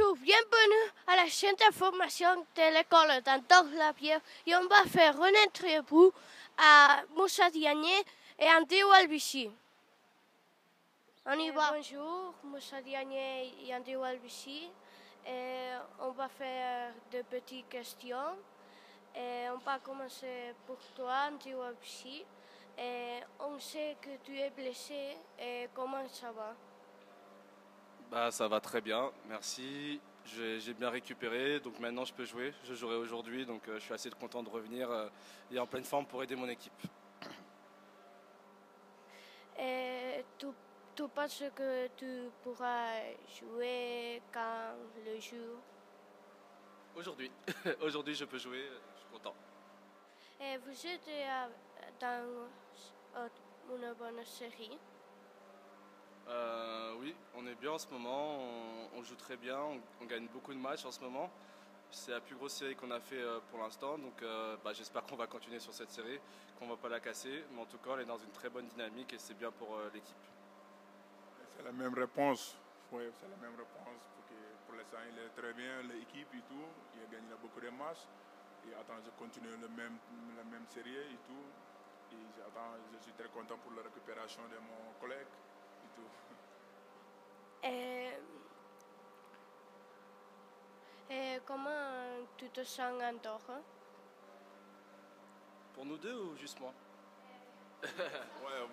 Bonjour, bienvenue à la chaîne d'information de l'école d'Andorre-la-Pierre et on va faire une interview à Moussa Diagne et Andy Walbichi. On y va. Bonjour, Moussa Diagne et Andy Walbichi. On va faire de petites questions. Et on va commencer pour toi, Andy Walbichi. On sait que tu es blessé. Et comment ça va? Bah, ça va très bien, merci. J'ai bien récupéré, donc maintenant je peux jouer. Je jouerai aujourd'hui, donc je suis assez content de revenir et en pleine forme pour aider mon équipe. Et tu penses que tu pourras jouer quand le jour? Aujourd'hui, aujourd'hui je peux jouer, je suis content. Et vous êtes dans une bonne série? Oui, on est bien en ce moment, on joue très bien, on gagne beaucoup de matchs en ce moment. C'est la plus grosse série qu'on a fait pour l'instant, donc j'espère qu'on va continuer sur cette série, qu'on ne va pas la casser, mais en tout cas on est dans une très bonne dynamique et c'est bien pour l'équipe. C'est la même réponse, oui, c'est la même réponse, pour l'instant il est très bien, l'équipe et tout, il a gagné beaucoup de matchs, et attends, je continue la même série et tout, et je suis très content pour la récupération de mon collègue et tout. Et comment tu te sens à Andorre? Pour nous deux ou juste moi? Ouais,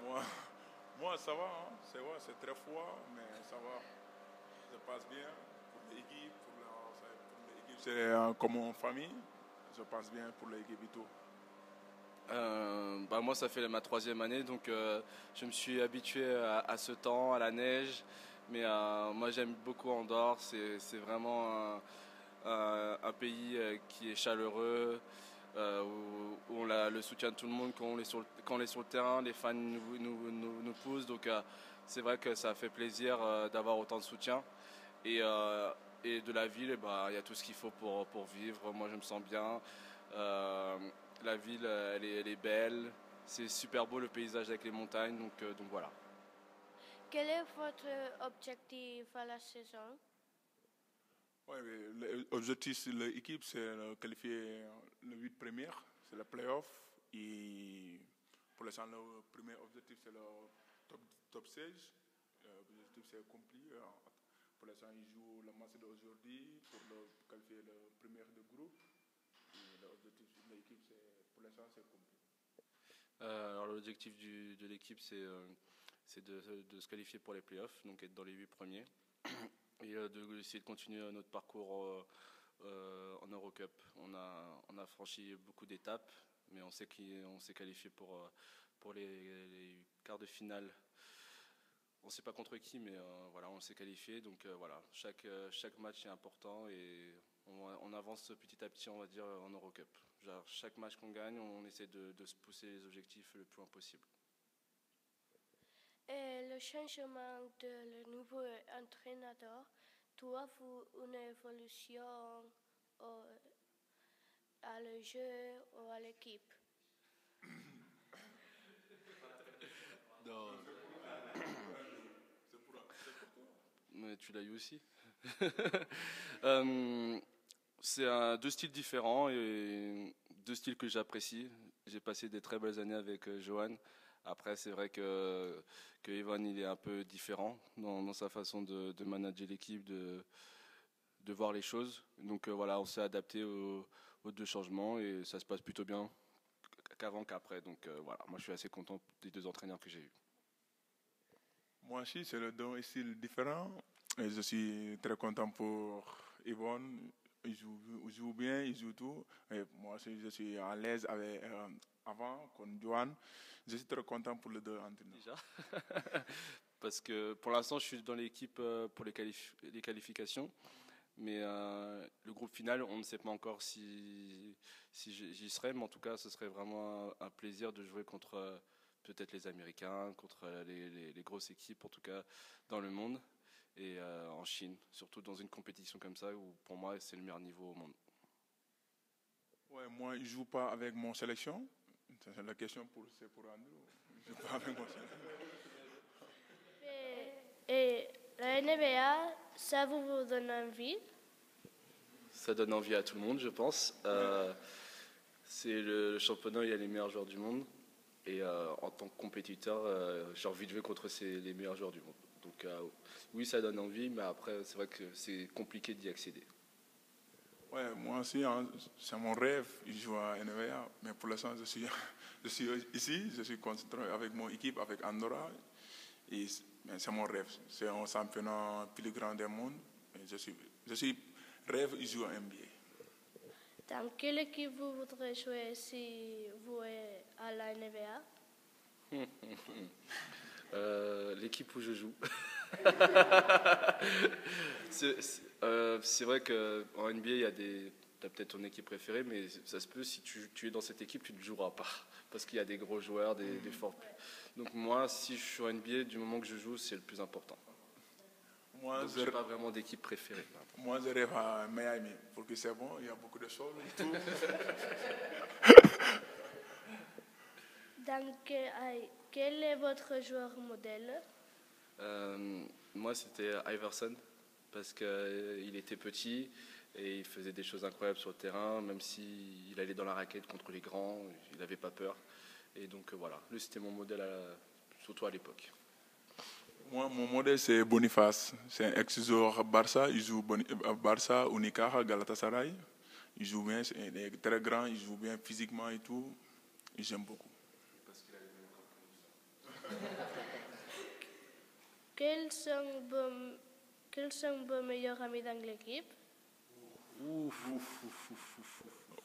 moi ça va, hein. C'est très froid, mais ça va, ça passe bien pour l'équipe, c'est comme une famille, je passe bien pour l'équipe et tout. Moi ça fait ma 3e année, donc je me suis habitué à ce temps, à la neige, mais moi j'aime beaucoup Andorre, c'est vraiment un pays qui est chaleureux, où on a le soutien de tout le monde quand on est sur le terrain, les fans nous poussent, donc c'est vrai que ça fait plaisir d'avoir autant de soutien. Et de la ville, il y a tout ce qu'il faut pour vivre. Moi je me sens bien. La ville elle est belle. C'est super beau le paysage avec les montagnes, donc voilà. Quel est votre objectif à la saison? Oui, l'objectif de l'équipe, c'est de qualifier le 8 premier, c'est le play-off. Et pour l'instant, le premier objectif, c'est le top 16. L'objectif, c'est accompli. Pour l'instant, ils jouent le match d'aujourd'hui pour qualifier le premier de groupe. Et l'objectif de l'équipe, pour l'instant, c'est accompli. Alors l'objectif de l'équipe, c'est de se qualifier pour les playoffs, donc être dans les 8 premiers. Et d'essayer de continuer notre parcours en Eurocup. On a franchi beaucoup d'étapes, mais on sait qu'on s'est qualifié pour les quarts de finale. On ne sait pas contre qui, mais voilà, on s'est qualifié. Donc voilà, chaque match est important et on avance petit à petit, on va dire, en Eurocup. Chaque match qu'on gagne, on essaie de se pousser les objectifs le plus loin possible. Et le changement de le nouveau entraîneur, tu as vu une évolution à le jeu ou à l'équipe? Non. Mais tu l'as eu aussi. C'est deux styles différents et deux styles que j'apprécie. J'ai passé des très belles années avec Johan. Après, c'est vrai que Evan il est un peu différent dans sa façon de manager l'équipe, de voir les choses. Donc voilà, on s'est adapté aux deux changements et ça se passe plutôt bien qu'avant qu'après. Donc voilà, moi je suis assez content des deux entraîneurs que j'ai eus. Moi aussi, c'est deux styles différents. Et je suis très content pour Yvonne. Il joue bien, il joue tout. Et moi aussi, je suis à l'aise avec, avant, con Johan. Je suis très content pour les deux entraîneurs. Déjà parce que pour l'instant, je suis dans l'équipe pour les qualifications. Mais le groupe final, on ne sait pas encore si j'y serai. Mais en tout cas, ce serait vraiment un plaisir de jouer contre peut-être les Américains, contre les grosses équipes, en tout cas dans le monde. Et en Chine, surtout dans une compétition comme ça où pour moi c'est le meilleur niveau au monde. Ouais, moi je ne joue pas avec mon sélection. C'est la question c'est pour Andrew. Je ne joue pas avec mon sélection. Et la NBA, ça vous donne envie? Ça donne envie à tout le monde, je pense. C'est le championnat, il y a les meilleurs joueurs du monde. Et en tant que compétiteur, j'ai envie de jouer contre les meilleurs joueurs du monde. Donc oui, ça donne envie, mais après, c'est vrai que c'est compliqué d'y accéder. Ouais, moi aussi, hein, c'est mon rêve, de jouer à NBA. Mais pour l'instant, je suis ici, je suis concentré avec mon équipe, avec Andorra. Mais c'est mon rêve. C'est un championnat plus grand du monde. Et je suis rêve de jouer à NBA. Dans quelle équipe vous voudrez jouer si vous êtes à la NBA? L'équipe où je joue. C'est vrai qu'en NBA, t'as peut-être ton équipe préférée, mais ça se peut, si tu es dans cette équipe, tu ne joueras pas. Parce qu'il y a des gros joueurs, des forts. Donc moi, si je suis en NBA, du moment que je joue, c'est le plus important. Donc je n'ai pas vraiment d'équipe préférée. Moi, je rêve à Miami, parce que c'est bon, il y a beaucoup de choses et tout. Quel est votre joueur modèle? Moi, c'était Iverson, parce qu'il était petit et il faisait des choses incroyables sur le terrain, même s'il allait dans la raquette contre les grands, il n'avait pas peur. Et donc voilà, lui c'était mon modèle, surtout à l'époque. Moi, mon modèle c'est Boniface, c'est un ex-joueur Barça, il joue Barça, Unicaja, Galatasaray. Il joue bien, il est très grand, il joue bien physiquement et tout. Et j'aime beaucoup. Quels sont vos meilleurs amis dans l'équipe?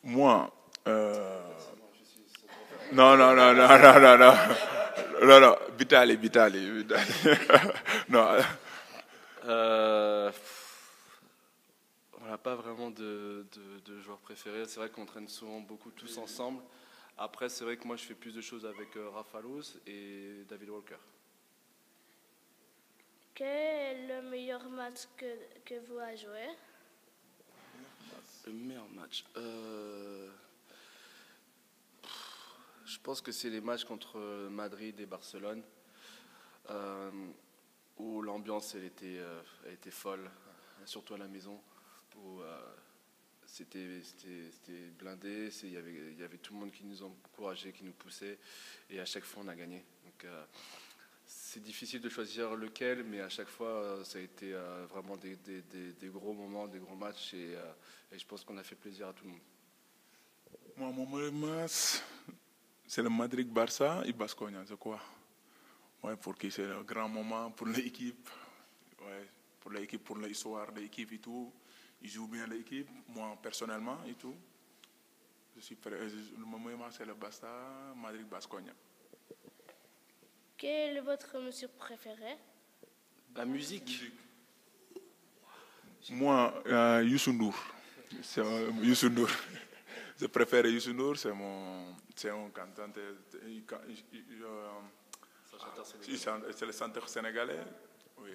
Moi, non, Vitali. Non. On n'a pas vraiment de joueurs préférés. C'est vrai qu'on traîne souvent beaucoup tous ensemble. Après, c'est vrai que moi, je fais plus de choses avec Rafa Luz et David Walker. Quel est le meilleur match que vous avez joué? Le meilleur match je pense que c'est les matchs contre Madrid et Barcelone, où l'ambiance elle était folle, surtout à la maison, où c'était blindé, il y avait tout le monde qui nous encourageait, qui nous poussait, et à chaque fois on a gagné. Donc c'est difficile de choisir lequel, mais à chaque fois ça a été vraiment des gros moments, des gros matchs, et je pense qu'on a fait plaisir à tout le monde. Moi, mon meilleur match, c'est le Madrid-Barça et Baskonia, je crois. Ouais, pour que c'est un grand moment pour l'équipe. Ouais, pour l'équipe, pour l'histoire de l'équipe et tout. Ils jouent bien l'équipe, moi personnellement et tout. Le meilleur match, c'est le Barça, Madrid-Baskonia. Quelle est votre musique préférée? La musique. Moi, Youssou N'Dour. C'est Youssou N'Dour. Je préfère Youssou N'Dour, c'est un cantant. C'est le chanteur sénégalais. Oui.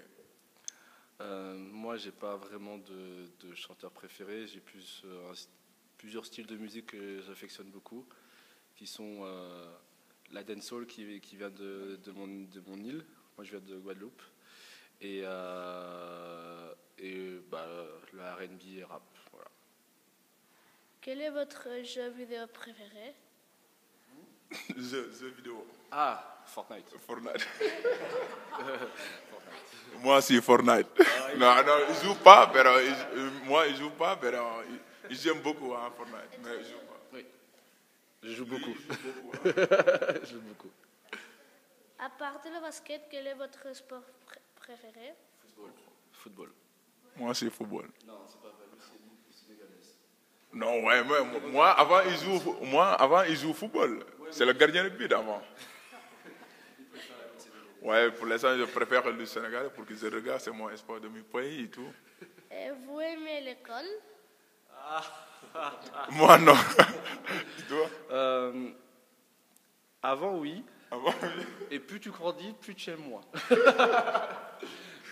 Moi, j'ai pas vraiment de chanteur préféré. J'ai plusieurs styles de musique que j'affectionne beaucoup, qui sont la dancehall qui vient de mon île. Moi, je viens de Guadeloupe. Et le R&B et rap. Voilà. Quel est votre jeu vidéo préféré? Jeu vidéo. Ah, Fortnite. Moi, c'est Fortnite. Non, il joue pas, moi, il joue pas, j'aime beaucoup Fortnite, mais il joue pas. Oui, je joue beaucoup. Je joue beaucoup. À part le basket, quel est votre sport préféré? Football. Moi, c'est football. Non, c'est pas vrai, c'est sénégalaise. Non, ouais, moi, avant, il joue football. C'est le gardien de but avant. Ouais, pour l'instant, je préfère le Sénégal pour que je regarde, c'est mon sport de mon pays et tout. Et vous aimez l'école? Moi, non. Toi? Avant, oui. Avant, oui. Et plus tu grandis, plus tu aimes moins.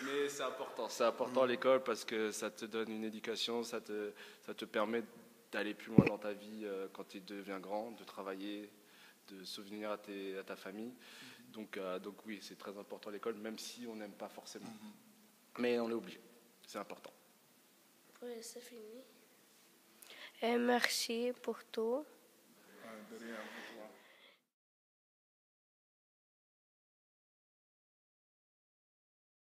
Mais c'est important. C'est important l'école parce que ça te donne une éducation, ça te permet d'aller plus loin dans ta vie quand tu deviens grand, de travailler, de souvenir à ta famille. Donc oui, c'est très important l'école, même si on n'aime pas forcément. Mais on est obligé. C'est important. Oui, c'est fini. Et merci pour tout.